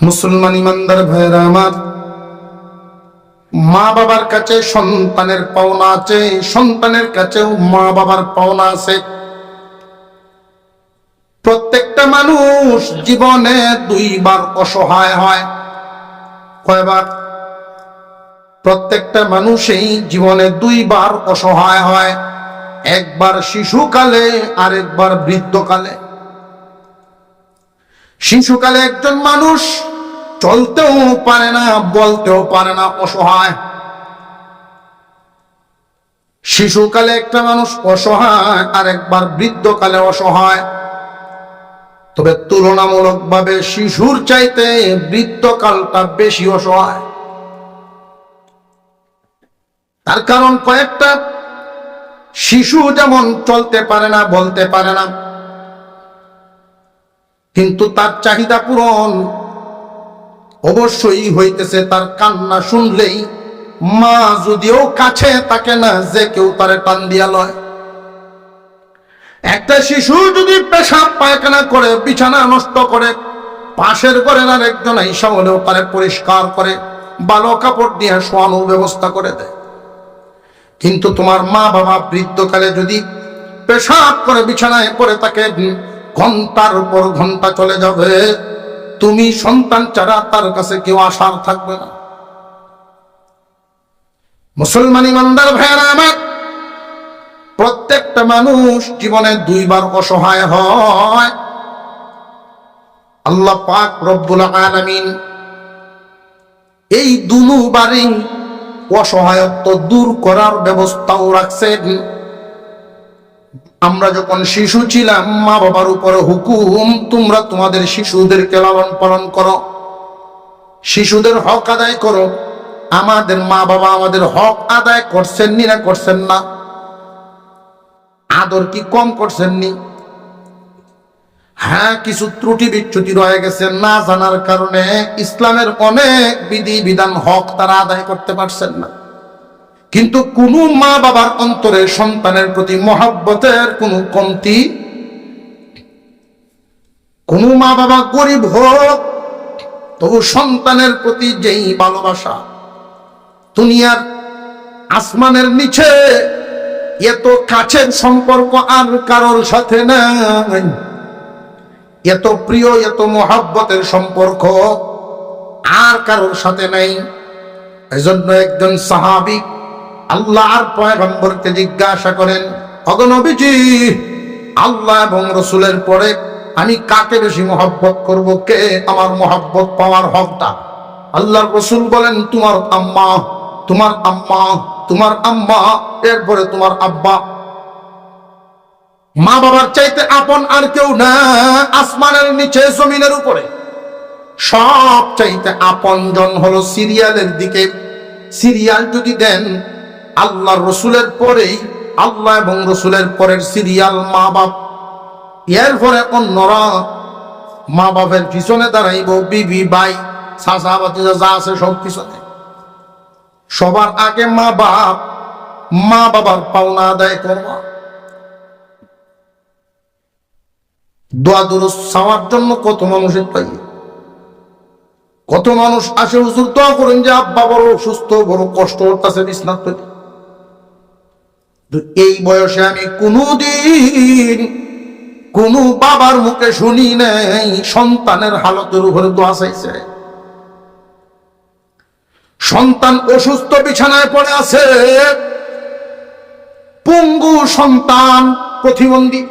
মুসলমান ইমানদার ভাইরা আমার, মা বাবার কাছে সন্তানের পাওনা আছে, সন্তানের কাছেও মা বাবার পাওনা আছে। প্রত্যেকটা মানুষ জীবনে দুইবার অসহায় হয়। কয়বার? প্রত্যেকটা মানুষই জীবনে দুইবার অসহায় হয়, একবার শিশুকালে আর একবার বৃদ্ধকালে। শিশুকালে একজন মানুষ চলতেও পারে না, বলতেও পারে না, অসহায়। শিশুকালে একটা মানুষ অসহায়, আর একবার বৃদ্ধকালে অসহায়। তবে তুলনামূলকভাবে শিশুর চাইতে বৃদ্ধকালটা বেশি অসহায়। তার কারণ কয়েকটা। শিশু যেমন চলতে পারে না, বলতে পারে না, কিন্তু তার চাহিদা পূরণ অবশ্যই হইতেছে। তার কান্না শুনলেই মা যদিও কাছে থাকে না, যে কেউ তারে টান দিয়া লয়। একটা শিশু যদি পেশাব পায়খানা করে, বিছানা নষ্ট করে, পাশের ঘরের আর একজন আইসা হলেও তারে পরিষ্কার করে, ভালো কাপড় দিয়ে শোয়ানোর ব্যবস্থা করে দেয়। কিন্তু তোমার মা বাবা বৃদ্ধকালে যদি পেশাব করে বিছানায় পড়ে থাকে, ঘন্টার পর ঘন্টা চলে যাবে, তুমি সন্তান ছাড়া তার কাছে কেউ আসার থাকবে না। মুসলমান ইমানদার ভাইরা আমার, প্রত্যেকটা মানুষ জীবনে দুইবার অসহায় হয়। আল্লাহ পাক রব্বুল আলামিন এই দুবারই অসহায়ত্ব দূর করার ব্যবস্থাও রাখছেন। আমরা যখন শিশু ছিলাম, মা বাবার উপরে হুকুম, তোমরা তোমাদের শিশুদেরকে লালন পালন করো, শিশুদের হক আদায় করো। আমাদের মা বাবা আমাদের হক আদায় করছেন নি না করছেন না? আদর কি কম করছেন নি? হ্যাঁ, কিছু ত্রুটি বিচ্যুতি রয়ে গেছে, না জানার কারণে ইসলামের অনেক বিধি বিধান হক তারা আদায় করতে পারছেন না। কিন্তু কোন মা বাবার অন্তরে সন্তানের প্রতি মহব্বতের কোনো কমতি, কোন মা বাবা গরিব হোক তবু সন্তানের প্রতি যেই ভালোবাসা, দুনিয়ার আসমানের নিচে এত কাছের সম্পর্ক আর কারোর সাথে নাই, এত প্রিয় এত মহব্বতের সম্পর্ক আর কারোর সাথে নাই। এজন্য একজন সাহাবী আল্লাহর পয়গম্বরকে জিজ্ঞাসা করেন, ওগো নবীজি, আল্লাহ এবং রাসূলের পরে আমি কাকে বেশি মহব্বত করব, কে আমার মহব্বত পাওয়ার হকদার? আল্লাহর রাসূল বলেন, তোমার আম্মা, তোমার আম্মা, তোমার আম্মা, এরপরে তোমার আব্বা। মা বাবার চাইতে আপন আর কেউ না আসমানের নিচে জমিনের উপরে। সব চাইতে আপন জন হলো সিরিয়ালের দিকে। সিরিয়াল যদি দেন, আল্লাহর রাসূলের পরেই, আল্লাহ এবং রাসূলের পরের সিরিয়াল মা বাপ, এরপরে অন্যরা। মা বাপের পিছনে দাঁড়াইব বিবি, ভাই, চাচা, ভাতিজা যা আছে সব পিছনে। সবার আগে মা বাপ, মা বাবার পাওনা আদায় করবা। দোয়া দুরূদ চাওয়ার জন্য কত মানুষের পাই, কত মানুষ আসে, হুজুর দোয়া করেন যে আব্বা বড় অসুস্থ, বড় কষ্ট হচ্ছে বিছনাত পেতে। এই বয়সে আমি কোনদিন কোন বাবার মুখে শুনি নাই সন্তানের হালতের উপরে দোয়া চাইছে। সন্তান অসুস্থ, বিছানায় পড়ে আছে, পঙ্গু সন্তান, প্রতিবন্ধী,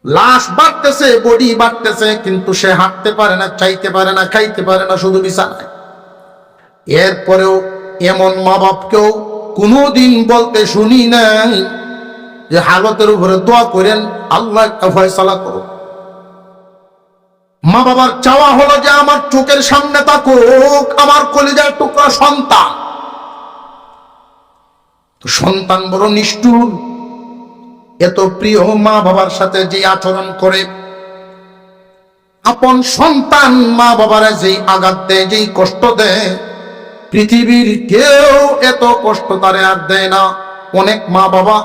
লাশ বাড়তেছে, বডি বাড়তেছে, কিন্তু সে হাঁটতে পারে না, চাইতে পারে না, খাইতে পারে না, শুধু বিছানায়। এরপরেও এমন মা বাপকেও কোনদিন বলতে শুনি নাই যে হালতের উপরে দোয়া করেন, আল্লাহ একটা ফয়সালা করো। মা বাবার চাওয়া হলো যে আমার চোখের সামনে থাকুক আমার কলিজার টুকরা সন্তান। তো সন্তান বড় নিষ্ঠুর, এত প্রিয় মা বাবার সাথে যে আচরণ করে, আপন সন্তান মা বাবারা যেই আঘাত দেয়, যেই কষ্ট দেয়, পৃথিবীর কেউ এত কষ্ট তারে আর দেয় না। অনেক মা বাবা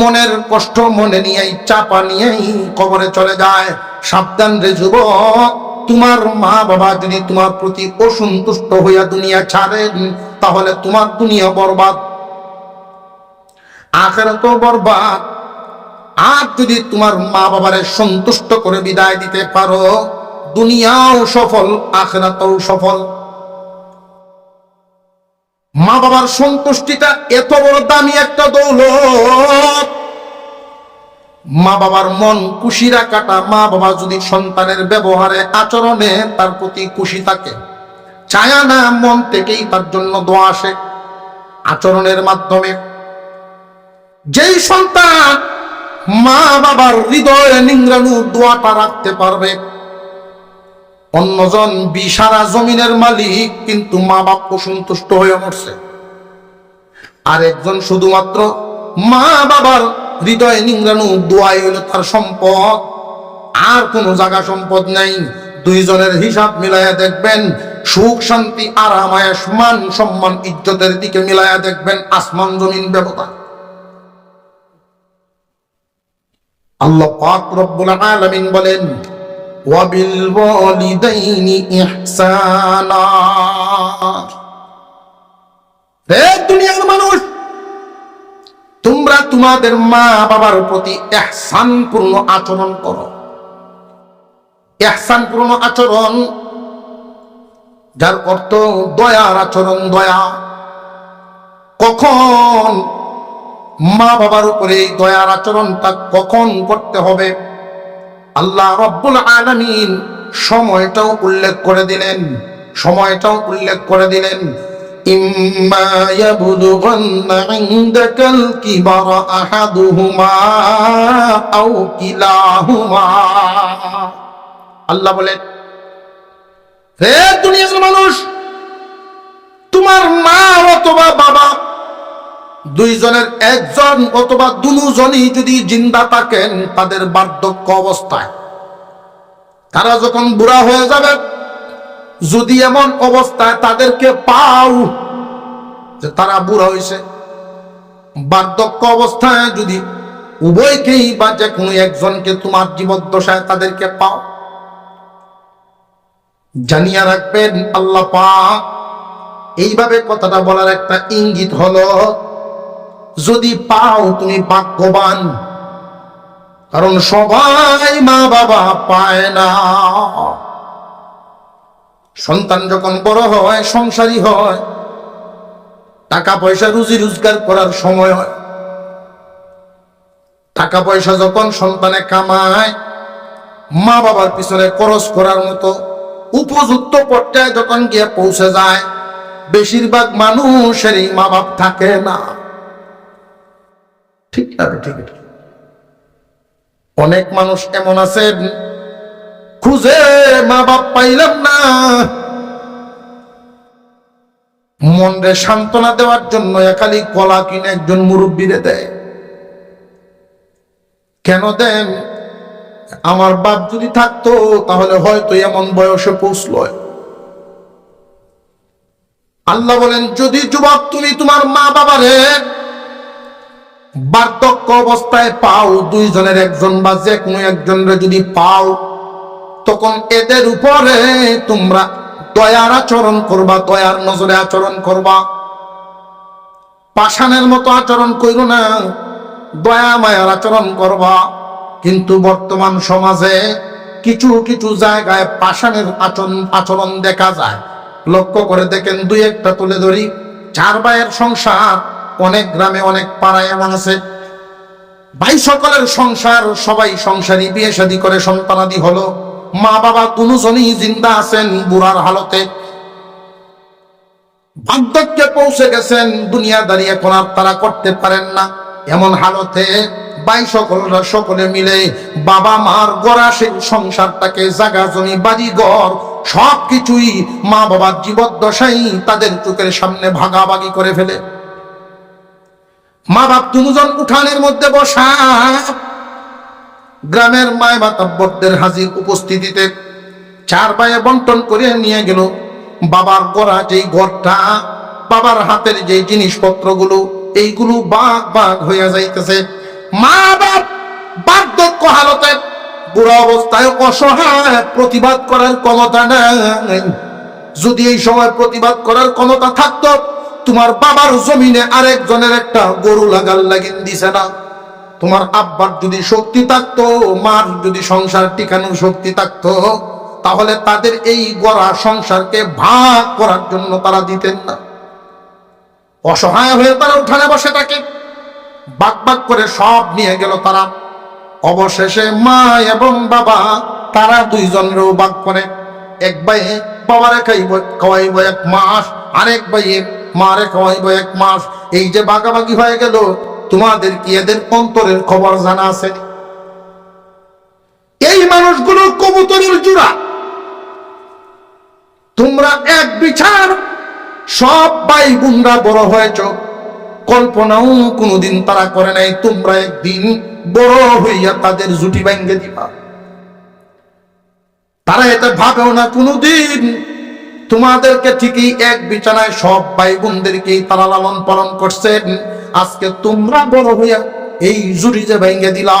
মনের কষ্ট মনে নিয়েই, চাপা নিয়েই কবরে চলে যায়। সাবধান রে যুবক, তোমার মা বাবা যদি তোমার প্রতি অসন্তুষ্ট হইয়া দুনিয়া ছাড়েন, তাহলে তোমার দুনিয়া বরবাদ, আখিরাতও বরবাদ। আর যদি তোমার মা বাবারে সন্তুষ্ট করে বিদায় দিতে পারো, দুনিয়াও সফল, আখিরাতও সফল। মা বাবার সন্তুষ্টিটা এত বড় দামি একটা দৌলত। মা বাবার মন খুশি রাখাটা, মা বাবা যদি সন্তানের ব্যবহারে আচরণে তার প্রতি খুশি থাকে, চায় না, মন থেকেই তার জন্য দোয়া আসে আচরণের মাধ্যমে। যেই সন্তান মা বাবার হৃদয়ে নিংড়ানো দোয়াটা রাখতে পারবে, অন্যজন বিশারা জমিনের মালিক কিন্তু মা বাপ অসন্তুষ্ট হয়ে মরছে, আর একজন শুধুমাত্র মা বাবার হৃদয়ে নিংড়ানো দোয়াই হলো তার সম্পদ, আর কোনো জায়গা সম্পদ নাই। দুইজনের হিসাব মিলাইয়া দেখবেন, সুখ শান্তি আরাম আয়েশ মান সম্মান ইজ্জতের দিকে মিলাইয়া দেখবেন আসমান জমিন ব্যবধান। আল্লাহ পাক রব্বুল আলামিন বলেন, ওয়াবিল ওয়ালিদাইনি ইহসানা। হে দুনিয়ার মানুষ, তোমরা তোমাদের মা বাবার প্রতি ইহসানপূর্ণ আচরণ করো। ইহসানপূর্ণ আচরণ, যার অর্থ দয়ার আচরণ। দয়া কখন, মা বাবার উপরে এই দয়ার আচরণটা কখন করতে হবে, আল্লাহ রাব্বুল আলামিন সময়টাও উল্লেখ করে দিলেন। সময়টাও উল্লেখ করে দিলেন, ইম্মা ইয়াবলুগান্না ইনদাকাল কিবারা আহাদুহুমা আও কিলাহুমা। আল্লাহ বলেন, হে দুনিয়ার মানুষ, তোমার মা অথবা বাবা দুইজনের একজন অথবা দুজনই যদি জিন্দা থাকেন, তাদের বার্ধক্য অবস্থায়, তারা যখন বুড়া হয়ে যাবে, যদি এমন অবস্থায় তাদেরকে পাও যে তারা বুড়া হয়েছে, বার্ধক্য অবস্থায় যদি উভয়কেই বা যে কোনো একজনকে তোমার জীবদ্দশায় তাদেরকে পাও, জানিয়া রাখবেন আল্লাহ পাক এইভাবে কথাটা বলার একটা ইঙ্গিত হলো, যদি পাও তুমি ভাগ্যবান, কারণ সবাই মা বাবা পায় না। সন্তান যখন বড় হয়, সংসারী হয়, টাকা পয়সা রুজি রোজগার করার সময় হয়, টাকা পয়সা যখন সন্তানে কামায়, মা বাবার পিছনে খরচ করার মতো উপযুক্ত পর্যায়ে যখন গিয়ে পৌঁছে যায়, বেশিরভাগ মানুষেরই মা বাপ থাকে না। ঠিক আছে, ঠিক আছে। অনেক মানুষ এমন আছেন, খুঁজে মা বাপ পাইলাম না, মনরে সান্ত্বনা দেওয়ার জন্য খালি কলা কিনে একজন মুরব্বীরে দেয়। কেন দেন? আমার বাপ যদি থাকতো তাহলে হয়তো এমন বয়সে পৌঁছল। আল্লাহ বলেন, যদি যুবক তুমি তোমার মা বাবারে বার্ধক্য অবস্থায় পাও, দুইজনের একজন বা যে কোনো একজনের যদি পাও, তখন এদের উপরে তোমরা দয়ার আচরণ করবা, দয়ার নজরে আচরণ করবা। পাষাণের মতো আচরণ করো না, দয়া মায়ার আচরণ করবা। কিন্তু বর্তমান সমাজে কিছু কিছু জায়গায় পাষাণের আচরণ দেখা যায়। লক্ষ্য করে দেখেন, দুই একটা তুলে ধরি। 4 ভাইয়ের সংসার, অনেক গ্রামে অনেক পাড়ায় এমন আছে, ভাই সকলের সংসার, সবাই সংসারী, বিয়ে শাদী করে সন্তানাদি হলো, মা বাবা দুজনই জিন্দা আছেন, বুড়ার হালতে, বার্ধক্যে পৌঁছে গেছেন, দুনিয়াদারি এখন আর তারা করতে পারেন না। এমন হালতে ভাই সকলরা সকলে মিলে বাবা মার গড়া সেই সংসারটাকে, জায়গা জমি বাড়ি ঘর সবকিছুই মা বাবার জীবদ্দশাই তাদের চোখের সামনে ভাগাভাগি করে ফেলে। মা বাপ দুজন উঠানের মধ্যে বসা, গ্রামের মায় মাতাব্বরদের হাজির উপস্থিতিতে 4 ভাইয়ে বন্টন করে নিয়ে গেল বাবার গড়া যেই ঘরটা, বাবার হাতের যে জিনিসপত্রগুলো, এইগুলো ভাগ ভাগ হইয়া যাইতেছে। মা বাপ বার্ধক্য হালতে বুড়া অবস্থায় অসহায়, প্রতিবাদ করার ক্ষমতা নাই। যদি এই সময় প্রতিবাদ করার ক্ষমতা থাকতো, তোমার বাবার জমিনে আরেকজনের একটা গরু লাগাল লাগিন দিছে না। তোমার আব্বার যদি শক্তি থাকতো, মার যদি সংসার টিকানোর শক্তি থাকতো, তাহলে তাদের এই গড়া সংসারকে ভাগ করার জন্য তারা দিতেন না। অসহায় হয়ে তারা উঠানে বসে থাকে, বাক বাক করে সব নিয়ে গেল তারা। অবশেষে মা এবং বাবা তারা দুইজনেরও বাক করে। এক ভাই বাবারে খাওয়াইব 1 মাস, আরেক ভাই মারে খাওয়াইব 1 মাস। এই যে ভাগাভাগি হয়ে গেল, তোমাদের কি এদের অন্তরের খবর জানা আছে? এই মানুষগুলো কবুতরের জোড়া। তোমরা এক বিছার সব ভাই বোনরা বড় হয়েছ, কল্পনাও কোনোদিন তারা করে নাই তোমরা একদিন বড় হইয়া তাদের জুটি ভেঙে দিবা। তারা এটা ভাবেও না কোনোদিন। তোমাদেরকে ঠিকই এক বিছানায় সব ভাই বোনদেরকেই তারা লালন পালন করছেন। আজকে তোমরা বড় হইয়া এই জুটি যে ভেঙে দিলা,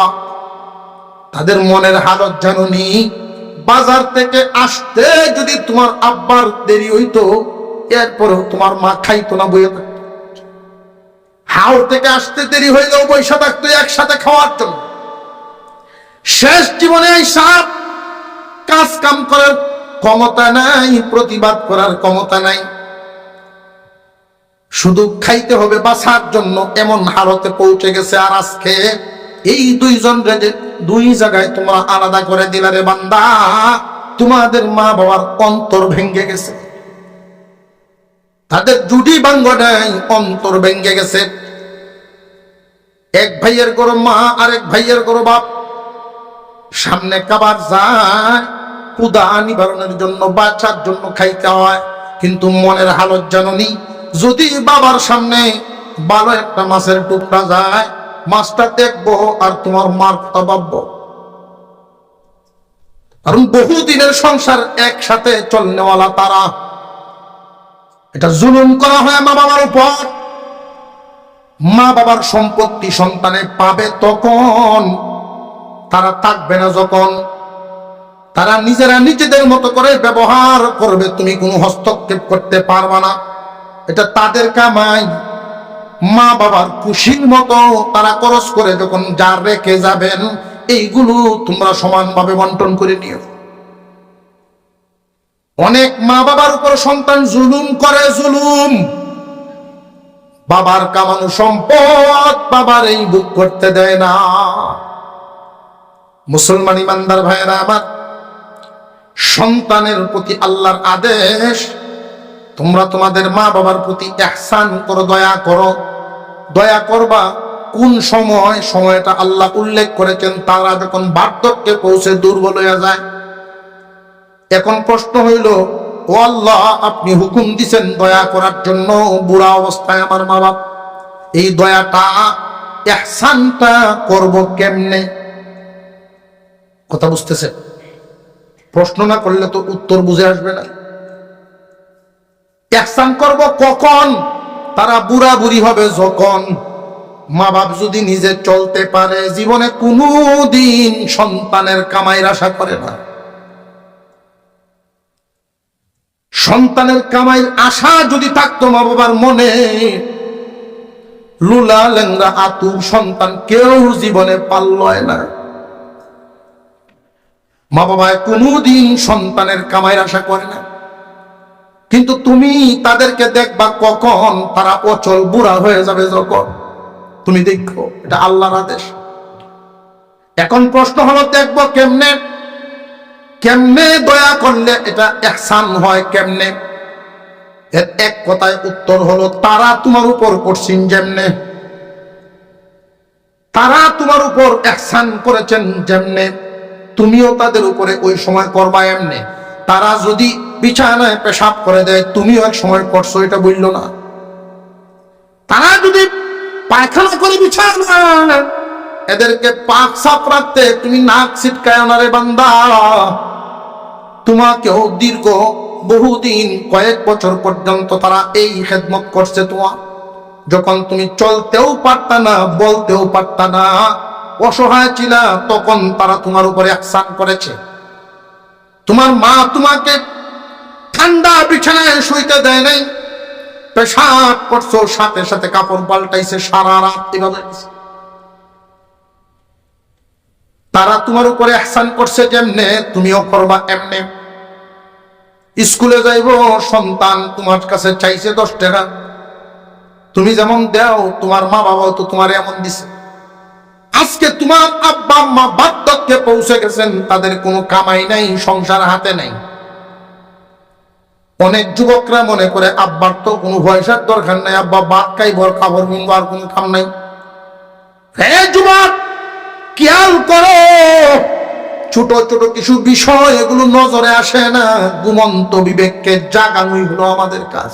তাদের মনের হালত জানোনি? বাজার থেকে আসতে যদি তোমার আব্বার দেরি হইতো, এরপরেও তোমার মা খাইতো না, বইয়া থাকতো। হাওড় থেকে আসতে দেরি হইলেও বৈশা থাকতো একসাথে খাওয়ার জন্য। শেষ জীবনে এই সাপ কাজ কাম করার ক্ষমতা নাই, প্রতিবাদ করার ক্ষমতা নাই, শুধু খাইতে হবে বাঁচার জন্য, এমন হালতে পৌঁছে গেছে। আর আজকে এই দুইজন দুই জায়গায় তোমরা আলাদা করে দিলা রে বান্দা। তোমাদের মা বাবার অন্তর ভেঙে গেছে, তাদের জুটি ভাঙ্গ নাই, অন্তর ভেঙে গেছে। এক ভাইয়ের গরু মা, আরেক ভাইয়ের গরু বাপ। সামনে খাবার যায়, ক্ষুধা নিবারণের জন্য, বাচ্চার জন্য খাইতে হয়, কিন্তু মনের হালত জানোনি? যদি বাবার সামনে ভালো একটা মাছের টুকরা যায়, মাছটা দেখবো আর তোমার মার কথা ভাববো। কারণ বহুদিনের সংসার একসাথে চলনেওয়ালা তারা। এটা জুলুম করা হয় মা বাবার উপর। মা বাবার সম্পত্তি সন্তানে পাবে তখন, তারা থাকবে না যখন। তারা নিজেরা নিজেদের মতো করে ব্যবহার করবে, তুমি কোনো হস্তক্ষেপ করতে পারবে না। এটা তাদের কামাই। মা বাবার খুশির মতো তারা খরচ করে যখন যা রেখে যাবেন, এইগুলো তোমরা সমানভাবে বন্টন করে নিও। অনেক মা বাবার উপর সন্তান জুলুম করে, জুলুম। বাবার কামানো সম্পদ বাবার এই ভোগ করতে দেয় না। মুসলমান ইমানদার ভাইয়েরা আমার, সন্তানের প্রতি আল্লাহর আদেশ, তোমরা তোমাদের মা বাবার প্রতি ইহসান করো, দয়া করো। দয়া করবা কোন সময়? সময়টা আল্লাহ উল্লেখ করেছেন, তারা যখন বার্ধক্যে পৌঁছে দুর্বল হয়ে যায়। এখন প্রশ্ন হইল, ও আল্লাহ, আপনি হুকুম দিছেন দয়া করার জন্য বুড়া অবস্থায় আমার মা বাপ, এই দয়াটা, ইহসানটা করব কেমনে? কথা বুঝতেছে? প্রশ্ন না করলে তো উত্তর বুঝে আসবে না। ইহসান করব কখন? তারা বুড়া বুড়ি হবে যখন। মা বাপ যদি নিজে চলতে পারে, জীবনে কোনোদিন সন্তানের কামাইয়ের আশা করে না। সন্তানের কামাইয়ের আশা যদি থাকতো মা বাবার মনে, লুলা লেংরা আতুর সন্তান কেউ জীবনে পাল্লয় না। মা বাবায় কোনোদিন সন্তানের কামাইয়ের আশা করে না। কিন্তু তুমি তাদেরকে দেখবা কখন? তারা অচল বুড়া হয়ে যাবে যখন। তুমি দেখো, এটা আল্লাহর আদেশ। এখন প্রশ্ন হলো, দেখবো কেমনে? কেমনে দয়া করলে এটা ইহসান হয় কেমনে? এর এক কথায় উত্তর হলো, তারা তোমার উপর করছেন যেমনে, তারা তোমার উপর ইহসান করেছেন যেমনে, তুমিও তাদের উপরে ওই সময় করবা এমনে। তারা যদি বিছানায় পেশাব করে দেয়, তুমিও এক সময় করছো, এটা বলল না। তারা যদি পায়খানা করে বিছানা, এদেরকে পাক সাফ রাখতে তুমি নাক ছিটকায় না রে বান্দা। তোমাকেও দীর্ঘ বহুদিন, কয়েক বছর পর্যন্ত তারা এই খেদমত করছে তোমার, যখন তুমি চলতেও পারতা না, বলতেও পারতা না। অসহায় ছিলা তখন তারা তোমার উপরে ihsan করেছে। তোমার মা তোমাকে ঠান্ডা বিছানায় শুইতে দেয় নাই, পেশাব করছো সাথে সাথে কাপড় পাল্টাইছে, সারা রাত এভাবে তারা তোমার উপরে ihsan করছে যেমনে তুমিও করবা এমনে। স্কুলে যাইবো সন্তান তোমার কাছে চাইছে 10 টাকা, তুমি যেমন দাও তোমার মা বাবাও তো তোমার এমন দিছে। আজকে তোমার আব্বা আম্মা বার্ধক্যে পৌঁছে গেছেন, তাদের কোনো কামাই নাই, সংসার হাতে নাই। অনেক যুবকরা মনে করে আব্বার তো কোনো পয়সার দরকার নাই, আব্বা ভাত খাইব খাবার কিনবো, আর কোনো কাম নাই। হে যুবক, খেয়াল করো, ছোট ছোট কিছু বিষয় এগুলো নজরে আসে না। ঘুমন্ত বিবেককে জাগানোই হলো আমাদের কাজ।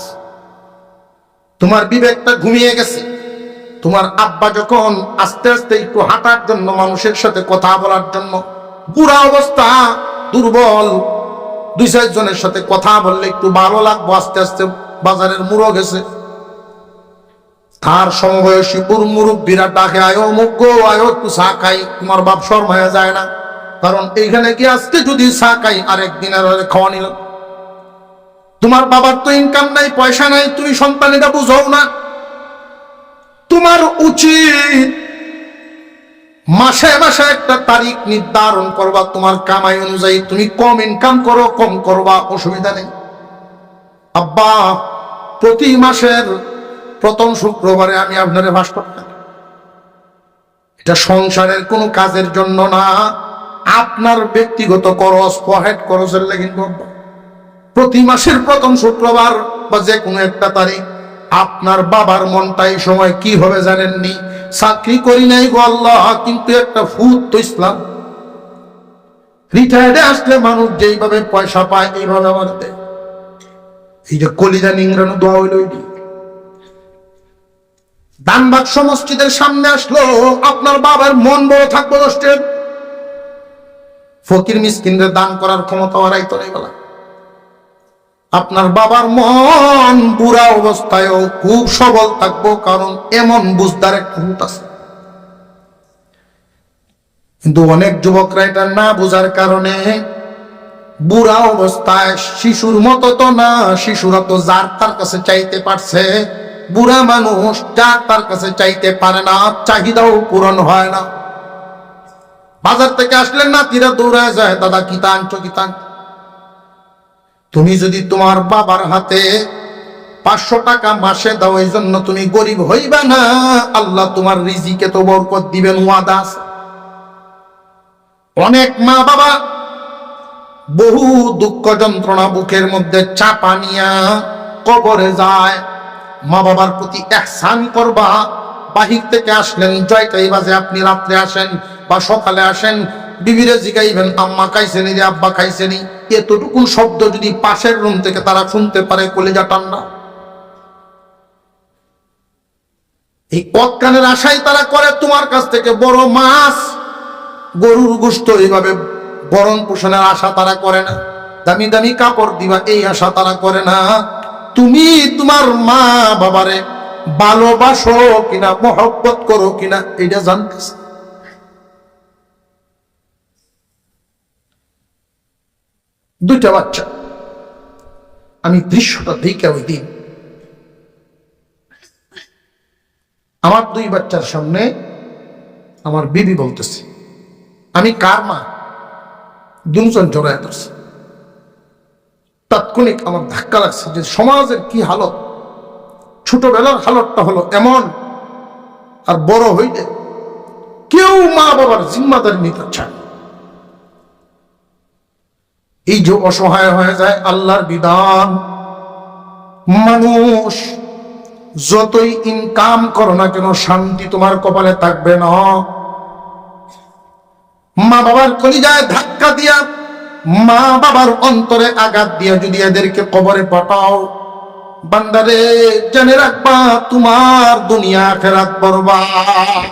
তোমার বিবেকটা ঘুমিয়ে গেছে। তোমার আব্বা যখন আস্তে আস্তে একটু হাঁটার জন্য, মানুষের সাথে কথা বলার জন্য, পুরা অবস্থা দুর্বল, 2-4 জনের সাথে কথা বললে একটু ভালো লাগবো, আস্তে আস্তে বাজারের মুড়ো গেছে। তার সমবয়সী মুরব্বীরা ডাকে, আয়ো মুগ্গো, আয়ো একটু চা খাই। তোমার বাপ শর্মায় যায় না, কারণ এইখানে কি আজকে যদি চা খাই আরেকদিন আর খাওয়া নিল। তোমার বাবার তো ইনকাম নাই, পয়সা নাই, তুমি সন্তান এটা বুঝাও না। তোমার উচিত মাসে মাসে একটা তারিখ নির্ধারণ করবা, তোমার কামাই অনুযায়ী তুমি কম ইনকাম করো, কম করবা, অসুবিধা নেই। আব্বা, প্রতি মাসের প্রথম শুক্রবারে আমি আপনার ভাস্কর, এটা সংসারের কোনো কাজের জন্য না, আপনার ব্যক্তিগত খরচ, পকেট খরচের লাগি প্রতি মাসের প্রথম শুক্রবার বা যে কোনো একটা তারিখ। আপনার বাবার মনটা এই সময় কি হবে জানেননি? চাকরি করি নাই গো আল্লাহ, কিন্তু একটা ফুট তো ইসলাম। রিটায়ার্ডে আসলে মানুষ যেইভাবে পয়সা পায় এইভাবে আমার দেয়। এই যে কলিজা নিংড়ানো দোয়া হইল, দান বাক্স মসজিদের সামনে আসলো, আপনার বাবার মন বড় থাকবো, দশটের ফকির মিসকিনদের দান করার ক্ষমতা হারাইতো নাই বলা। আপনার বাবার মন বুড়া অবস্থায়ও খুব সবল থাকবো, কারণ এমন বুঝদার একটা হুত আছে। কিন্তু অনেক যুবকরা এটা না বুঝার কারণে বুড়া অবস্থায় শিশুর মতো তো না, শিশুরা তো যার তার কাছে চাইতে পারছে, বুড়া মানুষ যার তার কাছে চাইতে পারে না, চাহিদাও পূরণ হয় না। বাজার থেকে আসলেন না, তিরা দৌড়ায় যায়, দাদা কিতা আনছো, কিতা আনছো। তুমি যদি তোমার বাবার হাতে 500 টাকা মাসে দাও, এই জন্য তুমি গরিব হইবা না, আল্লাহ তোমার রিজিকে তো বরকত দিবেন, ওয়াদা আছে। অনেক মা বাবা বহু দুঃখ যন্ত্রণা বুকের মধ্যে চাপা নিয়া কবরে যায়। মা বাবার প্রতি ihsan করবা। বাহির থেকে আসলেন 6টাই বাজে, আপনি রাত্রে আসেন বা সকালে আসেন, বিবিরে জিগাইবেন আম্মা খাইছেনি রে, আব্বা খাইছেনি। এতটুকু শব্দ যদি পাশের রুম থেকে তারা শুনতে পারে, কলিজা ঠান্ডা। এই কক্কানের আশাই তারা করে তোমার কাছ থেকে বড় মাছ, গরুর গোশত, এইভাবে বরণ পোষণের আশা তারা করে না। দামি দামি কাপড় দিবা এই আশা তারা করে না। তুমি তোমার মা বাবারে ভালোবাসো কিনা, মহব্বত করো কিনা, এটা জানতেছ। দুইটা বাচ্চা, আমি দৃশ্যটা দেখে ওই দিন আমার 2 বাচ্চার সামনে আমার বিবি বলতেছে, আমি কার মা? 2জন জড়ায় ধরছে। তাৎক্ষণিক আমার ধাক্কা লাগছে যে সমাজের কি হালত। ছোটবেলার হালতটা হলো এমন, আর বড় হইলে কেউ মা বাবার জিম্মাদারি নিতে চায়। এই যে অসহায় হয়ে যায় আল্লাহর বিধান। মানুষ যতই ইনকাম করো না কেন, শান্তি তোমার কপালে থাকবে না। মা বাবার কলিজায় ধাক্কা দিয়া, মা বাবার অন্তরে আঘাত দিয়া যদি এদেরকে কবরে পাঠাও, বান্দারে জেনে রাখবা তোমার দুনিয়া আখিরাত বরবাদ।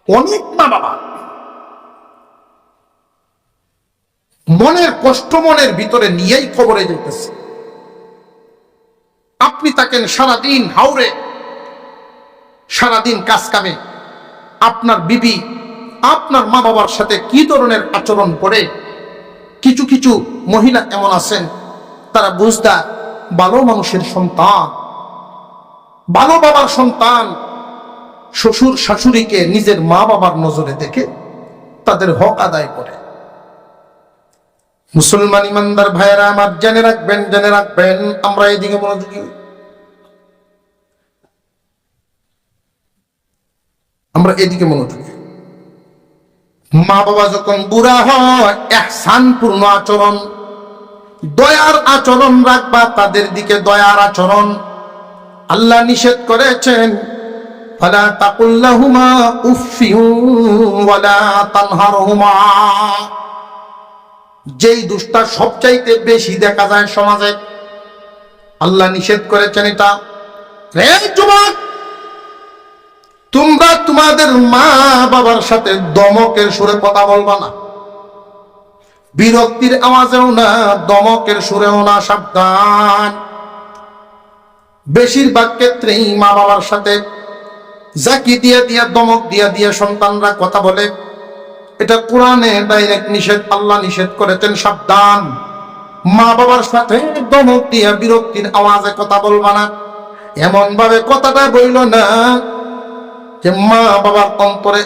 অনেক মা বাবা মনের কষ্ট মনের ভিতরে নিয়েই কবরে যেতেছে। আপনি থাকেন সারাদিন হাওরে, সারাদিন কাজ কামে, আপনার বিবি আপনার মা বাবার সাথে কি ধরনের আচরণ করে। কিছু কিছু মহিলা এমন আছেন, তারা বুঝদার, ভালো মানুষের সন্তান, ভালো বাবার সন্তান, শ্বশুর শাশুড়িকে নিজের মা বাবার নজরে দেখে তাদের হক আদায় করে। মুসলমান ইমানদার ভাইয়েরা আমার, জেনে রাখবেন, আমরা এদিকে মনোযোগী, আমরা এদিকে মনোযোগী। মা বাবা যখন বুড়া হয়, ইহসানপূর্ণ আচরণ, দয়ার আচরণ রাখবা তাদের দিকে, দয়ার আচরণ। আল্লাহ নিষেধ করেছেন, ফালা তাকুল লাহুমা উফফিন ওয়ালা তানহারহুমা। যেই দুষ্টা সবচাইতে বেশি দেখা যায় সমাজে, আল্লাহ নিষেধ করেছেন এটা। রে যুবক, তোমরা তোমাদের মা বাবার সাথে দমকের সুরে কথা বলবা না, বিরক্তির আওয়াজেও না, দমকের সুরেও না, সাবধান। বেশিরভাগ ক্ষেত্রেই মা বাবার সাথে জাকি দিয়ে দিয়ে, দমক দিয়ে দিয়ে সন্তানরা কথা বলে। এটা কোরআনে ডাইরেক্ট নিষেধ, আল্লাহ নিষেধ করেছেন, সাবধান। মা বাবার সাথে দমক দিয়ে বিরক্তির আওয়াজে কথা বলবা না। এমন ভাবে কথাটা বইল না যে মা বাবার অন্তরে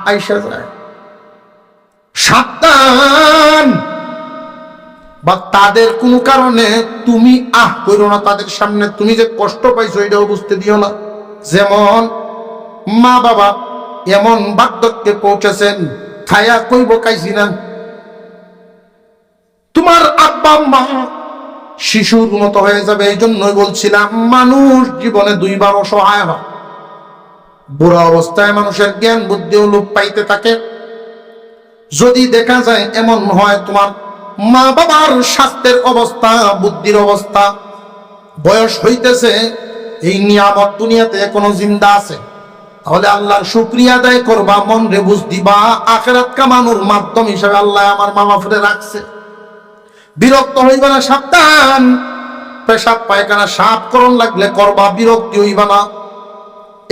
আইসা যায়। সাবধান। বা তাদের কোন কারণে তুমি করো না, তাদের সামনে তুমি যে কষ্ট পাইছো এটাও বুঝতে দিও না। যেমন মা বাবা এমন বার্ধক্যে পৌঁছেছেন, খায়া কইব খাইছি না। তোমার আব্বা মা শিশুর মতো হয়ে যাবে। এই জন্যই বলছিলাম, মানুষ জীবনে দুইবার অসহায় হয়। বুড়া অবস্থায় মানুষের জ্ঞান বুদ্ধিও লোপ পাইতে থাকে। যদি দেখা যায় এমন হয় তোমার মা বাবার স্বাস্থ্যের অবস্থা, বুদ্ধির অবস্থা, বয়স হইতেছে, এই নিয়ামত দুনিয়াতে এখনো জিন্দা আছে, তাহলে আল্লাহর শুকরিয়া আদায় করবা, মন রে বুঝ দিবা, আখিরাত কামানোর মাধ্যম হিসেবে আল্লাহ আমার মা বাপরে রাখছে। বিরক্ত হইবা না, সাবধান। পেশাব পায়খানা সাফ করণ লাগলে করবা, বিরক্তি হইবা না।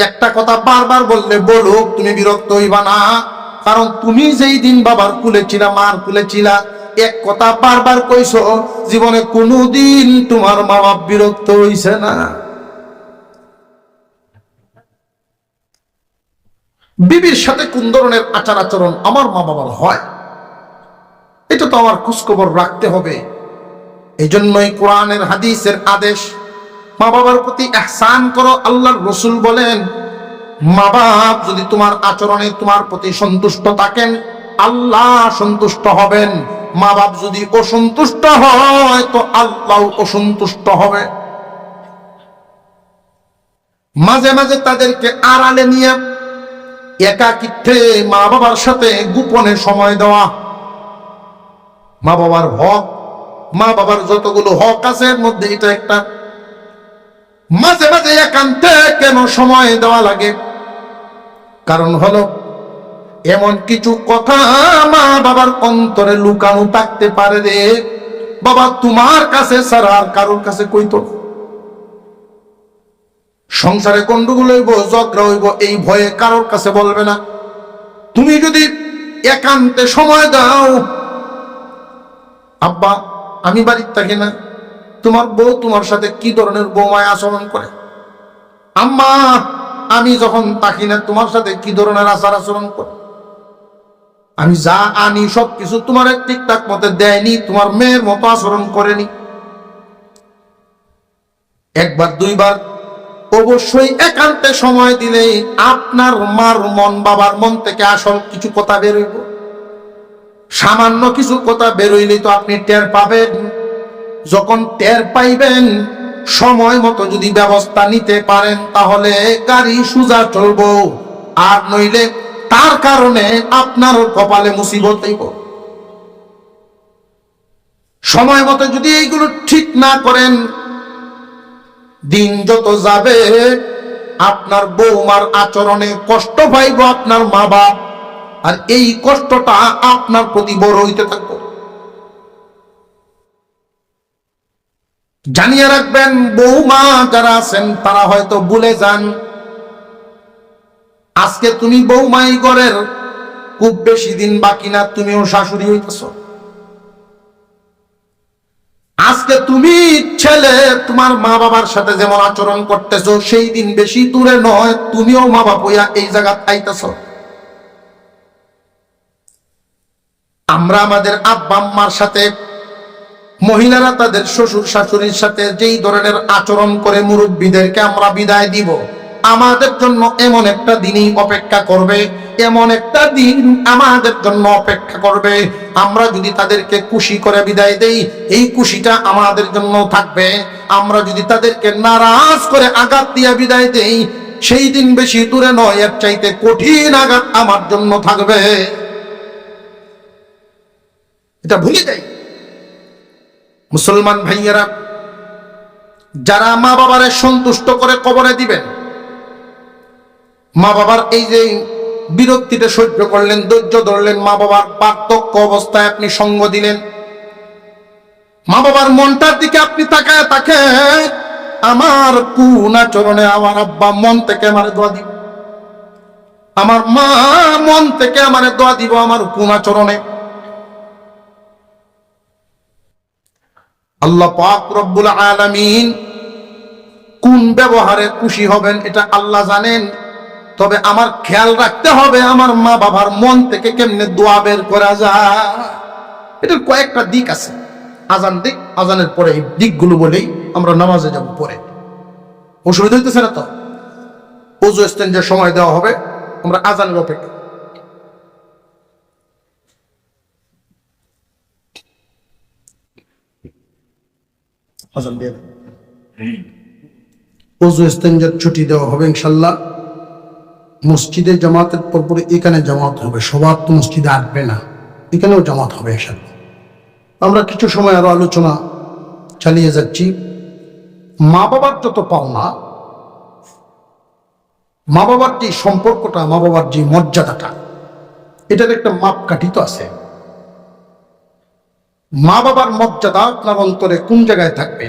একটা কথা বারবার বললে বলুক, তুমি বিরক্ত হইবা না। কারণ তুমি যেই দিন বাবার কুলে ছিলা, মার কুলে ছিলা, এক কথা বারবার কইছো, জীবনে কোনোদিন তোমার মা বাপ বিরক্ত হইছে না। বিবির সাথে কোন ধরনের আচার আচরণ আমার মা বাবার হয়, এটা তো আমার খোঁজখবর রাখতে হবে। এই জন্যই কোরআনের হাদিসের আদেশ, মা বাবার প্রতি ইহসান করো। আল্লাহর রাসূল বলেন, মা বাপ যদি তোমার আচরণে তোমার প্রতি সন্তুষ্ট থাকেন, আল্লাহ সন্তুষ্ট হবেন। মা বাপ যদি অসন্তুষ্ট হয়, তো আল্লাহ অসন্তুষ্ট হবে। মাঝে মাঝে তাদেরকে আড়ালে নিয়ে একাকিত্বে মা বাবার সাথে গোপনে সময় দেওয়া। মা বাবার হক, মা বাবার যতগুলো হক আছে এর মধ্যে এটা একটা। মাঝে মাঝে একান্তে কেন সময় দেওয়া লাগে? কারণ হলো এমন কিছু কথা মা বাবার অন্তরে লুকানো থাকতে পারে রে বাবা, তোমার কাছে ছাড়া আর কারোর কাছে কইতো। সংসারে গন্ডগোল হইব, ঝগড়া হইব, এই ভয়ে কারোর কাছে বলবে না। তুমি যদি একান্তে সময় দাও, আব্বা আমি বাড়িতে থাকি না, তোমার বউ তোমার সাথে কি ধরনের বৌমায় আচরণ করে, আম্মা আমি যখন থাকি না তোমার সাথে কি ধরনের আচার আচরণ করে, আমি যা আনি সবকিছু তোমার ঠিকঠাক মতো দেয়নি, তোমার মেয়ের মতো আচরণ করেনি। একবার দুইবার অবশ্যই একান্তে সময় দিলে আপনার মার মন, বাবার মন থেকে আসল কিছু কথা বেরোইব। সামান্য কিছু কথা বেরোইলে তো আপনি টের পাবেন। যখন টের পাইবেন, সময় মতো যদি ব্যবস্থা নিতে পারেন, তাহলে গাড়ি সোজা চলবো। আর নইলে তার কারণে আপনার কপালে মুসিবত হইব। সময় মতো যদি এইগুলো ঠিক না করেন, দিন যত যাবে আপনার বৌমার আচরণে কষ্ট পাইব আপনার মা বাপ, আর এই কষ্টটা আপনার প্রতি বড় হইতে থাকবে। জানিয়ে রাখবেন, বৌমা যারা আছেন তারা হয়তো ভুলে যান, আজকে তুমি বৌমাই ঘরের, খুব বেশি দিন বাকি না তুমিও শাশুড়ি হইতেছ। আজকে তুমি ছেলে তোমার মা বাবার সাথে যেমন আচরণ করতেছো, সেই দিন বেশি দূরে নয় তুমিও মা বাপ হইয়া এই জায়গা আইতেছ। আমরা আমাদের আব্বা আম্মার সাথে, মহিলারা তাদের শ্বশুর শাশুড়ির সাথে যেই ধরনের আচরণ করে মুরব্বীদেরকে আমরা বিদায় দিব, আমাদের জন্য এমন একটা দিনই অপেক্ষা করবে, এমন একটা দিন আমাদের জন্য অপেক্ষা করবে। আমরা যদি তাদেরকে খুশি করে বিদায় দেই, এই খুশিটা আমাদের জন্য থাকবে। আমরা যদি তাদেরকে নারাজ করে আঘাত দিয়ে বিদায় দেই, সেই দিন বেশি দূরে নয়, এর চাইতে কঠিন আঘাত আমার জন্য থাকবে। এটা ভুলে যাই। মুসলমান ভাইয়েরা, যারা মা বাবারে সন্তুষ্ট করে কবরে দিবেন, মা বাবার এই যে বিরক্তিটা সহ্য করলেন, ধৈর্য ধরলেন, মা বাবার পার্থক্য অবস্থায় আপনি সঙ্গ দিলেন, মা বাবার মনটার দিকে আপনি তাকায় থাকেন, আমার কোন আচরণে আমার আব্বা মন থেকে আমারে দোয়া দিব, আমার মা মন থেকে আমারে দোয়া দিব, আমার কোন আচরণে। আল্লাহ পাক রব্বুল আলামিন কোন ব্যবহারে খুশি হবেন এটা আল্লাহ জানেন। তবে আমার খেয়াল রাখতে হবে আমার মা বাবার মন থেকে কেমনে দোয়া বের করা যায়। এটার কয়েকটা দিক আছে। আজান দিক, আজানের পরে এই দিকগুলো বলেই আমরা নামাজে যাব পরে। অসুবিধা হইতেছে না তো? ওযু ইস্তেঞ্জার সময় দেওয়া হবে, আমরা আজানের অপেক্ষা। আজান দিয়ে ওযু ইস্তেঞ্জার ছুটি দেওয়া হবে ইনশাআল্লাহ। মসজিদে জামাতের পরপরে এখানে জামাত হবে, সবার তো মসজিদে আসবে না, এখানেও জামাত হবে ইনশাআল্লাহ। আমরা কিছু সময় আরো আলোচনা চালিয়ে যাচ্ছি। মা বাবার যত পাওনা, মা বাবার যে সম্পর্কটা, মা বাবার যে মর্যাদাটা, এটার একটা মাপকাঠি তো আছে। মা বাবার মর্যাদা আপনার অন্তরে কোন জায়গায় থাকবে?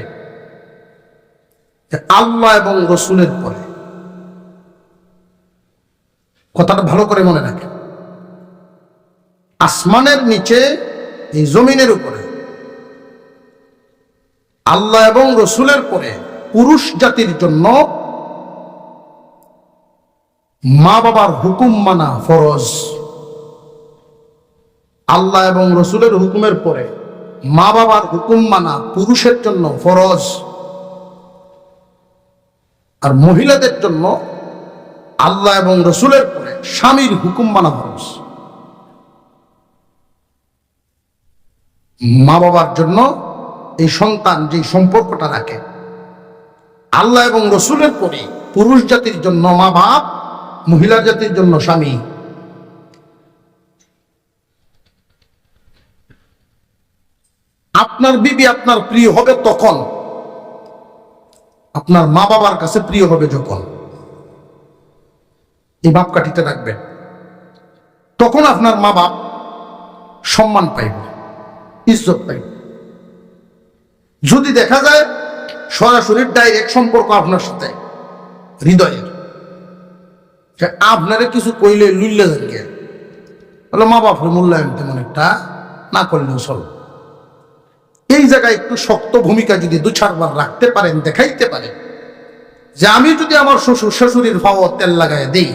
আল্লাহ এবং রসুলের পরে। কথাটা ভালো করে মনে রাখেন। আসমানের নিচে, এই জমিনের উপরে আল্লাহ এবং রসুলের পরে পুরুষ জাতির জন্য মা বাবার হুকুম মানা ফরজ। আল্লাহ এবং রসুলের হুকুমের পরে মা বাবার হুকুম মানা পুরুষের জন্য ফরজ, আর মহিলাদের জন্য আল্লাহ এবং রসুলের পরে স্বামীর হুকুম মানা ফরজ। মা বাবার জন্য এই সন্তান যে সম্পর্কটা রাখে, আল্লাহ এবং রসুলের পরে পুরুষ জাতির জন্য মা বাপ, মহিলা জাতির জন্য স্বামী। আপনার বিবি আপনার প্রিয় হবে তখন, আপনার মা বাবার কাছে প্রিয় হবে যখন, এই মাপকাঠিতে রাখবেন, তখন আপনার মা বাপ সম্মান পাইবে, ইজ্জত পাইবে। যদি দেখা যায় সরাসরি ডাইরেক্ট সম্পর্ক আপনার সাথে হৃদয়ের, আপনারা কিছু কইলে লুল্লে যান গে, বলে মা বাপের মূল্যায়ন তেমন একটা না করলেও চল। এই জায়গায় একটু শক্ত ভূমিকা যদি দু চারবার রাখতে পারেন, দেখাইতে পারেন যে আমি যদি আমার শ্বশুর শাশুড়ির পাওয়া তেল লাগাই দিই,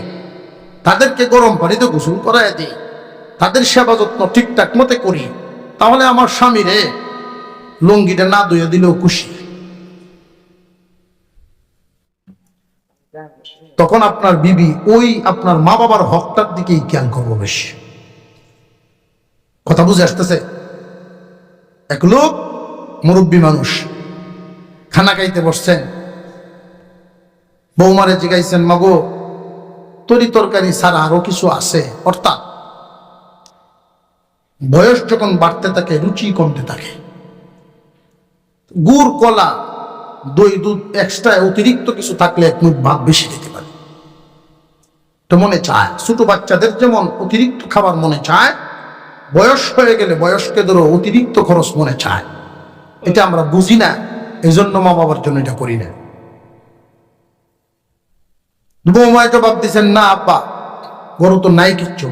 তাদেরকে গরম পানিতে গোসল করায় দিই, তাদের সেবা যত্ন ঠিকঠাক মতে করি, তাহলে আমার স্বামীরে লুঙ্গিটা না ধুয়ে দিলেও খুশি। তখন আপনার বিবি ওই আপনার মা বাবার হকটার দিকেই খেয়াল করবো বেশি। কথা বুঝে আসতেছে? এক লোক মুরব্বী মানুষ খানা খাইতে বসছেন, বৌমারে জিগাইছেন, মাগো তরি তরকারি ছাড়া আরো কিছু আছে? অর্থাৎ বয়স যখন বাড়তে থাকে রুচি কমতে থাকে, গুড় কলা দই দুধ এক্সট্রা অতিরিক্ত কিছু থাকলে এক মুঠ ভাত বেশি দিতে পারে, তো মনে চায়। ছোট বাচ্চাদের যেমন অতিরিক্ত খাবার মনে চায়, বয়স হয়ে গেলে বয়স্কদেরও অতিরিক্ত খরচ মনে চায়। এটা আমরা বুঝি না, এই জন্য মা বাবার জন্য এটা করি না। বৌমায় জবাব দিচ্ছেন, না আব্বা গরু তো নাই কিচ্ছু।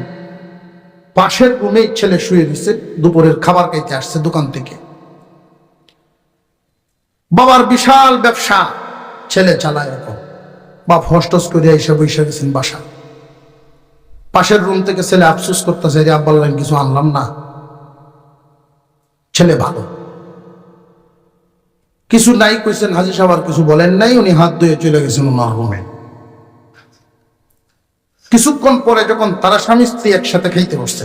পাশের রুমেই ছেলে শুয়ে দিছে, দুপুরের খাবার খাইতে আসছে দোকান থেকে। বাবার বিশাল ব্যবসা, ছেলে চালায় এখন। বাপ হস্টস করে এসে বসে গেছেন বাসা। পাশের রুম থেকে ছেলে আফসোস করতেছে, রে আব্বা বললেন কিছু আনলাম না। ছেলে ভালো, কিছু নাই কইছেন। হাজি সাহেব আর কিছু বলেন নাই, উনি হাত ধুয়ে চলে গেছেন ওনার রুমে। কিছুক্ষণ পরে যখন তারা স্বামী স্ত্রী একসাথে খাইতে বসছে,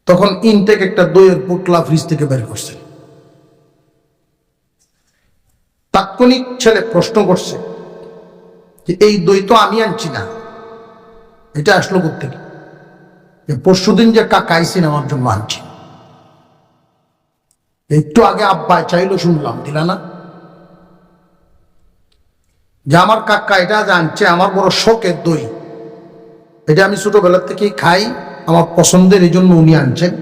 তখন ইনটেক একটা দইয়ের পুটলা ফ্রিজ থেকে বের করছে। তাৎক্ষণিক ছেলে প্রশ্ন করছে যে এই দই তো আমি আনছি না, এটা আসলো কোত্থেকে? পরশুদিন যে কাকা আইসিন আমার জন্য আনছি। একটু আগে আব্বা চাইলো, শুনলাম, দিলা না? যে আমার কাকা এটা জানছে, আমার বড় শখের দই, এটা আমি ছোটবেলার থেকেই খাই, আমার পছন্দের, এই জন্য উনি আনছেন।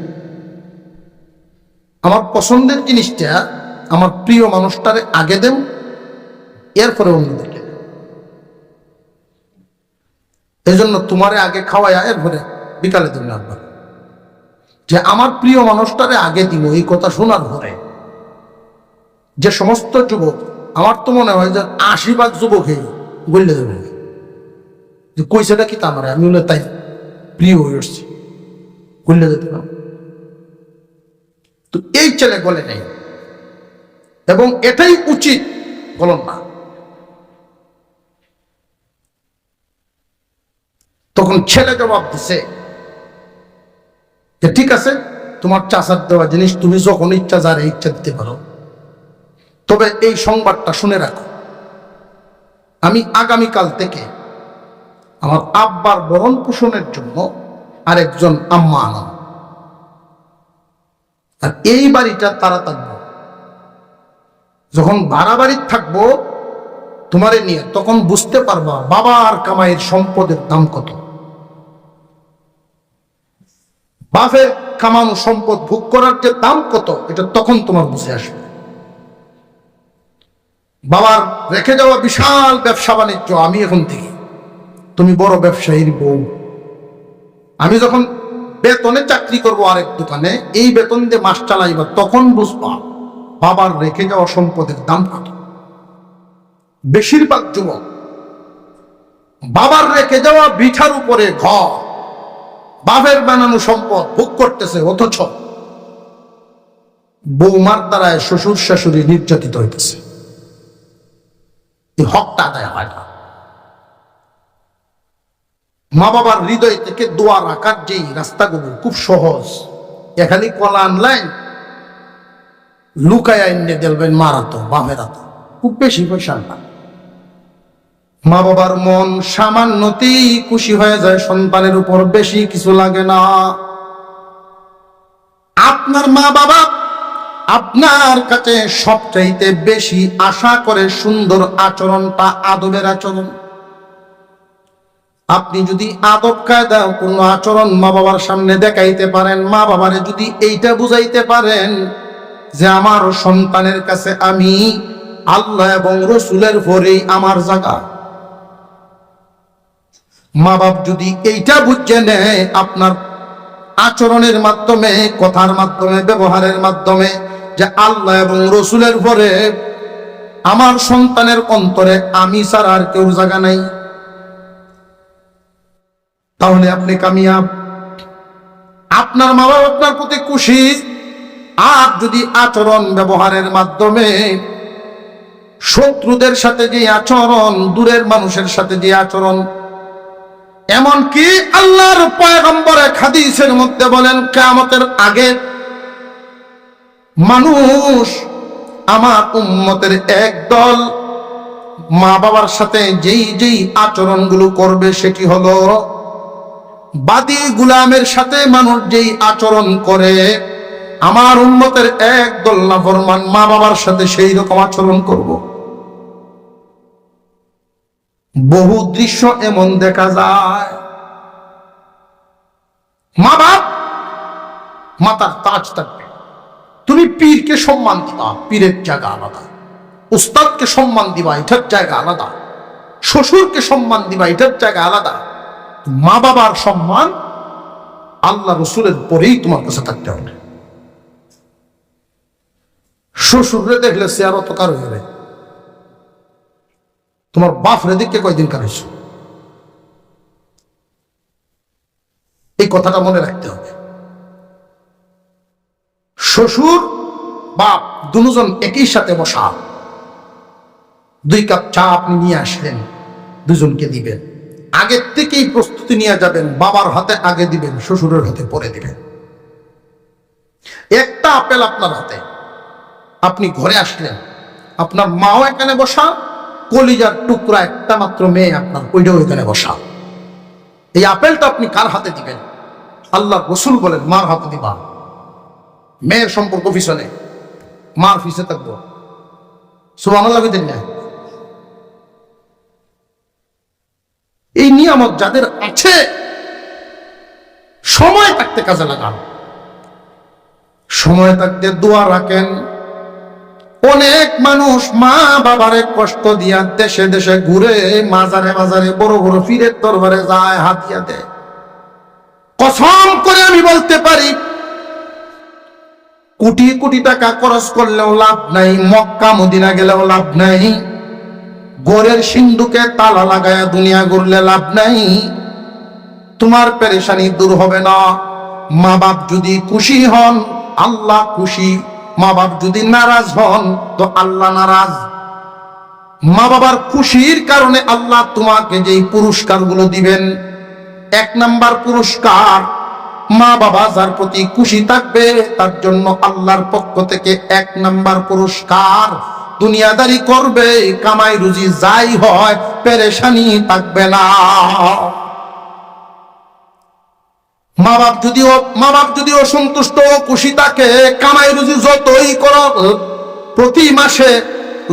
আমার পছন্দের জিনিসটা আমার প্রিয় মানুষটারে আগে দেন, এরপরে অন্যদেরকে। এই জন্য তোমারে আগে খাওয়াই, এরপরে বিকালে দিন আব্বা। যে আমার প্রিয় মানুষটারে আগে দিব, এই কথা শোনার পরে যে সমস্ত যুবক, আমার তো মনে হয় যে 80% যুবকই বললে দেবে যে কইছেটা কি তা আমার, আমি বলে তাই প্রিয় হয়ে আসছি, বললে যেতে না। তো এই ছেলে বলে নাই, এবং এটাই উচিত, বলুন না। তখন ছেলে জবাব দিছে যে ঠিক আছে, তোমার চাচার দেওয়া জিনিস তুমি যখন ইচ্ছা যারে ইচ্ছা দিতে পারো, তবে এই সংবাদটা শুনে রাখো, আমি আগামীকাল থেকে আমার আব্বার ভরণ পোষণের জন্য আরেকজন আম্মা আনাম, আর এই বাড়িটা তারা থাকবো। যখন ভাড়া বাড়ির থাকবো তোমারে নিয়ে, তখন বুঝতে পারবা বাবার কামাইয়ের সম্পদের দাম কত। বাপের কামানো সম্পদ ভোগ করার যে দাম কত, এটা তখন তোমার বুঝে আসবে। বাবার রেখে যাওয়া বিশাল ব্যবসা বাণিজ্য, আমি এখন থেকে, তুমি বড় ব্যবসায়ীর বউ। আমি যখন বেতনে চাকরি করবো আরেক দোকানে, এই বেতন দিয়ে মাস চালাইবা, তখন বুঝবা বাবার রেখে যাওয়া সম্পদের দাম কত। বেশিরভাগ যুবক বাবার রেখে যাওয়া বিঠার উপরে ঘর, বাপের বানানো সম্পদ ভোগ করতেছে, অথচ বৌমার দ্বারায় শ্বশুর শাশুড়ি নির্যাতিত হইতেছে। এই হকটা আদায় হয় না। মা বাবার হৃদয় থেকে দোয়া রাখার যেই রাস্তাগুলো খুব সহজ, এখানে কলা আনলাইন লুকায় আইনে দেবেন, মারাতো বাপেরা তো খুব বেশি পয়সা না। মা বাবার মন সামান্যতেই খুশি হয়ে যায় সন্তানের উপর, বেশি কিছু লাগে না। আপনার মা বাবা আপনার কাছে সবচাইতে বেশি আশা করে সুন্দর আচরণটা, আদবের আচরণ। আপনি যদি আদব কায়দা কোন আচরণ মা বাবার সামনে দেখাইতে পারেন, মা বাবারে যদি এইটা বুঝাইতে পারেন যে আমার সন্তানের কাছে আমি আল্লাহ এবং রসুলের পরেই আমার জায়গা, মা বাপ যদি এইটা বুঝে নেয় আপনার আচরণের মাধ্যমে, কথার মাধ্যমে, ব্যবহারের মাধ্যমে, যে আল্লাহ এবং রসুলের পরে আমার সন্তানের অন্তরে আমি ছাড়া আর কেউ জায়গা নাই, তাহলে আপনি কামিয়াব। আপনার মা বাবা আপনার প্রতি খুশি। আর যদি আচরণ ব্যবহারের মাধ্যমে শত্রুদের সাথে যে আচরণ, দূরের মানুষের সাথে যে আচরণ, এমনকি আল্লাহর পয়গম্বর এক হাদিসের মধ্যে বলেন, কিয়ামতের আগে মানুষ, আমার উম্মতের একদল মা বাবার সাথে যেই যেই আচরণগুলো করবে, সেটি হলো বাদী গোলামের সাথে মানুষ যেই আচরণ করে, আমার উম্মতের একদল নাফরমান মা বাবার সাথে সেই রকম আচরণ করব। বহু দৃশ্য এমন দেখা যায়, মা বাপ মাতার তাজ থাকবে, তুমি পীরকে সম্মান দিবা, পীরের জায়গা আলাদা। উস্তাদকে সম্মান দিবা, এটার জায়গা আলাদা। শ্বশুরকে সম্মান দিবা, এটার জায়গা আলাদা। মা বাবার সম্মান আল্লাহ রসুলের পরেই তোমার কাছে থাকতে হবে। শ্বশুরে দেখলে চেয়ার অত কারো হবে, তোমার বাপ রে দেখে কয়দিন কারোছ, এই কথাটা মনে রাখতে হবে। শ্বশুর বাপ দুজন একই সাথে বসা, 2 কাপ চা আপনি নিয়ে আসলেন, দুজনকে দিবেন, আগের থেকেই প্রস্তুতি নিয়ে যাবেন, বাবার হাতে আগে দিবেন, শ্বশুরের হাতে পরে দিবেন। একটা আপেল আপনার হাতে, আপনি ঘরে আসলেন, আপনার মাও এখানে বসা, কলিজার টুকরা একটা মাত্র মেয়ে আপনার, ওইটাও এখানে বসা। এই আপেলটা আপনি কার হাতে দিবেন? আল্লাহ রসুল বলেন মার হাতে দিবা। মেয়ের সম্পর্ক পিছনে, মার পিছে থাকবো। সুবহানাল্লাহ দিন না। এই নিয়ামত যাদের আছে, সময় থাকতে কাজে লাগান, সময় থাকতে দোয়া রাখেন। অনেক মানুষ মা বাবারে কষ্ট দিয়া দেশে দেশে ঘুরে, মাজারে মাজারে বড় বড় পীরের দরবারে যায়, হাতিয়া দেয়। কসম করে আমি বলতে পারি, কোটি কোটি টাকা খরচ করলেও লাভ নাই, মক্কা মদিনা গেলেও লাভ নাই, গোরের সিন্ধুকে তালা লাগায়া দুনিয়া ঘুরলে লাভ নাই, তোমার পেরেশানি দূর হবে না। মা বাপ যদি খুশি হন, আল্লাহ খুশি। মা বাপ যদি নারাজ হন, তো আল্লাহ নারাজ। মা বাবার খুশির কারণে আল্লাহ তোমাকে যেই পুরস্কারগুলো দিবেন, 1 নাম্বার পুরস্কার, মা বাবা যার প্রতি খুশি থাকবে তার জন্য আল্লাহর পক্ষ থেকে 1 নাম্বার পুরস্কার, দুনিয়াদারি করবে, কামাই রুজি যাই হয় পেরেশানি থাকবে না। মা বাপ যদি অসন্তুষ্ট ও খুশি থাকে, কামাই রুজি যতই করো, প্রতি মাসে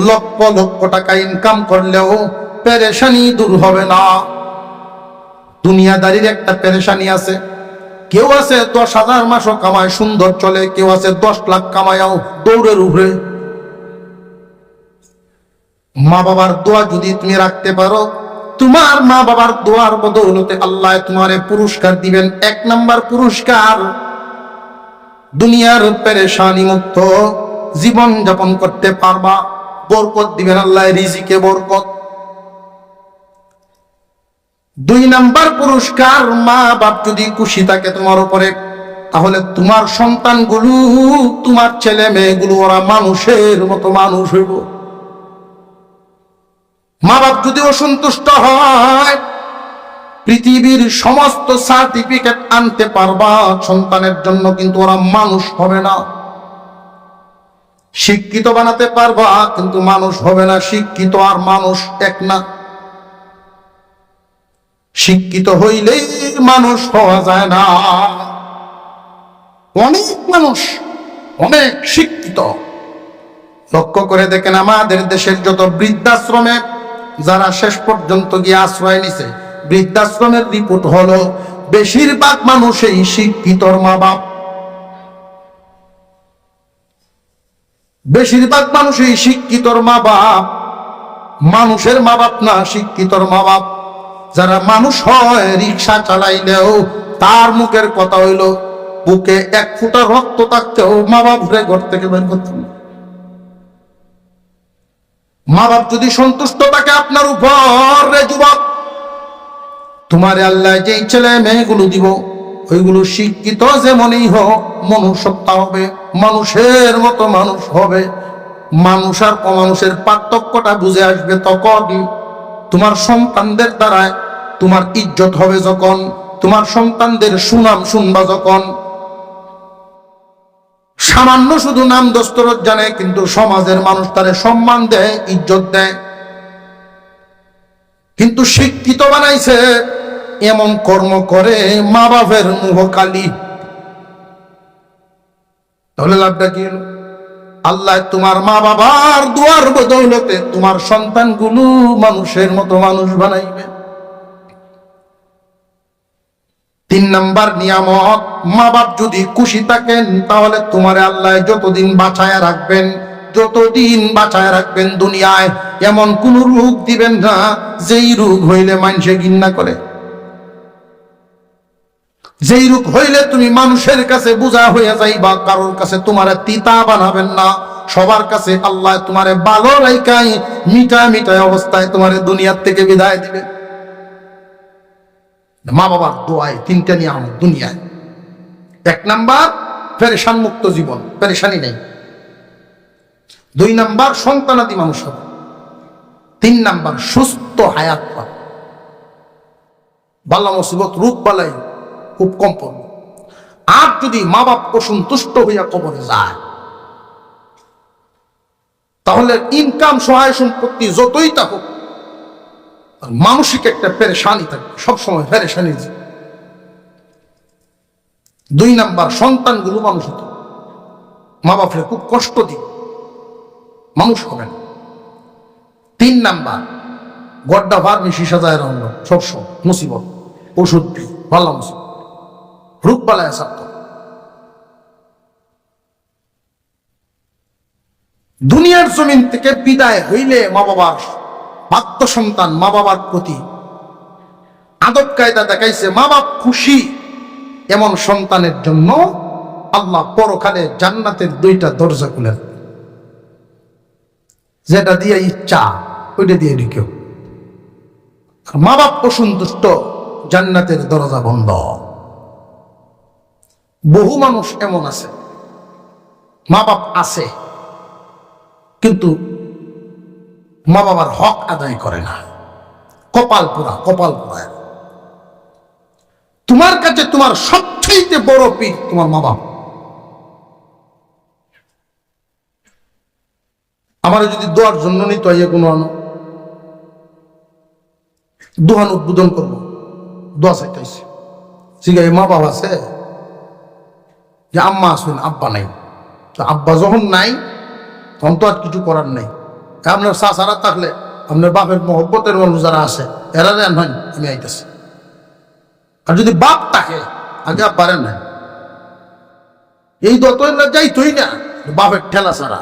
লক্ষ লক্ষ টাকা ইনকাম করলেও পেরেশানি দূর হবে না। দুনিয়াদারির একটা পেরেশানি আছে। কেউ আছে 10,000 মাসও কামায়, সুন্দর চলে, কেউ আছে 10 লাখ কামায়াও দৌড়ের উপরে। মা বাবার দোয়া যদি তুমি রাখতে পারো, তোমার মা বাবার দোয়ার বদৌলতে আল্লাহ তোমারে পুরস্কার দিবেন। 1 নাম্বার পুরস্কার, দুনিয়ার পেরেশানি মুক্ত জীবন যাপন করতে পারবা, বরকত দিবেন আল্লাহ, রিজিকে বরকত। 2 নাম্বার পুরস্কার, মা বাপ যদি খুশি থাকে তোমার উপরে, তাহলে তোমার সন্তানগুলো, তোমার ছেলে মেয়েগুলো, ওরা মানুষের মতো মানুষ হইব। মা বাপ যদি অসন্তুষ্ট হয়, পৃথিবীর সমস্ত সার্টিফিকেট আনতে পারবা সন্তানের জন্য, কিন্তু ওরা মানুষ হবে না। শিক্ষিত বানাতে পারবা, কিন্তু মানুষ হবে না। শিক্ষিত আর মানুষ এক না। শিক্ষিত হইলেই মানুষ হওয়া যায় না। অনেক মানুষ অনেক শিক্ষিত, লক্ষ্য করে দেখেন আমাদের দেশের যত বৃদ্ধাশ্রমে যারা শেষ পর্যন্ত গিয়ে আশ্রয় নিছে, বৃদ্ধাশ্রমের রিপোর্ট হলো বেশিরভাগ মানুষই শিক্ষিতর মা বাপ। বেশিরভাগ মানুষই শিক্ষিতর মা বাপ, মানুষের মা বাপ না, শিক্ষিতর মা বাপ। যারা মানুষ হয়, রিক্সা চালাইলেও তার মুখের কথা হইল, বুকে 1 ফোঁটা রক্ত থাকতেও মা বাপ ঘুরে ঘর থেকে বের করতে। মা বাপ যদি সন্তুষ্ট থাকে আপনার উপর, রে যুবক, তোমারে আল্লাহ যেই ছেলে মেয়েগুলো দিব, ওইগুলো শিক্ষিত যেমনই হোক, মনুষ্যত্ব হবে, মানুষের মতো মানুষ হবে। মানুষ আর অমানুষের পার্থক্যটা বুঝে আসবে তখন তোমার সন্তানদের দ্বারায় তোমার ইজ্জত হবে, যখন তোমার সন্তানদের সুনাম শুনবা, যখন সামান্য শুধু নাম দস্তরত জানে, কিন্তু সমাজের মানুষ তারে সম্মান দেয়, ইজ্জত দেয়। কিন্তু শিক্ষিত বানাইছে, এমন কর্ম করে মা বাপের মুখ কালি। তাহলে লাভটা কি হলো? আল্লাহ তোমার মা বাবার দোয়ার বদৌলতে তোমার সন্তানগুলো মানুষের মতো মানুষ বানাইবে। 3 নাম্বার নিয়ামত, মা বাপ যদি খুশি থাকেন, তাহলে তোমারে আল্লাহ যতদিন বাঁচায় রাখবেন, যতদিন বাঁচায় রাখবেন, দুনিয়ায় এমন কোন রোগ দিবেন না যেই রোগ হইলে মানুষে ঘৃণা করে। যেই রূপ হইলে তুমি মানুষের কাছে বোঝা হইয়া যাইবা, কারোর কাছে তোমার তিতা বানাবেন না। সবার কাছে আল্লাহ তোমারে ভালো রাইখাই মিঠা মিঠা অবস্থায় তোমারে দুনিয়ার থেকে বিদায় দিবে। মা বাবার দোয়ায় তিনটা নিয়াম দুনিয়ায়। এক নাম্বার পেরেশান মুক্ত জীবন, পেরেশানি নেই। 2 নাম্বার সন্তানাদি মানুষ হবে। 3 নাম্বার সুস্থ হায়াত পাবে। বাল্লা মুসিবত রূপ বালাই খুব কম পড়বে। আর যদি মা বাপ অসন্তুষ্ট হইয়া কবরে যায়, তাহলে ইনকাম সহায় সম্পত্তি যতই থাকুক, মানসিক একটা পেরেশানি থাকবে, সবসময় পেরেশানি। 2 নাম্বার সন্তানগুলো মানুষ হতো, মা বাপরে খুব কষ্ট দিই, মানুষ হবে না। 3 নাম্বার গড্ডা ফার্মেসি সাজায় রহল সবসময় মুসিবত, ওষুধ পি, ভালো মুসিবত, রূপ বালায় সাপ্ত। দুনিয়ার জমিন থেকে বিদায় হইলে মা বাবার বাধ্য সন্তান মা বাবার প্রতি আদব কায়দা দেখাইছে, মা বাপ খুশি এমন সন্তানের জন্য আল্লাহ পরকালে জান্নাতের 2টা দরজা খুলে, যেটা দিয়ে ইচ্ছা ওইটা দিয়ে ঢুকেও। মা বাপ অসন্তুষ্ট, জান্নাতের দরজা বন্ধ। বহু মানুষ এমন আছে, মা বাপ আছে কিন্তু মা বাবার হক আদায় করে না। কপাল পোড়া, কপাল পোড়া। তোমার কাছে তোমার সবচেয়ে বড় পীর তোমার মা বাপ। আমার যদি দোয়ার জন্য নিত কোনো আনো দোহান উদ্বোধন করবো, দোয়া চাইতেছে, ঠিক আছে মা বাবা আছে যে আম্মা আসবেন, আব্বা নাই। তো আব্বা যখন নাই তখন তো আর কিছু করার নাই। আপনার চাচারা থাকলে আপনার বাপের মহব্বতের মানুষ যারা আছে এরা দেন হয়, আমি আইতেছি। আর যদি বাপ থাকে আগে পারেন না, এই দত যাইতই না বাপের ঠেলা ছাড়া।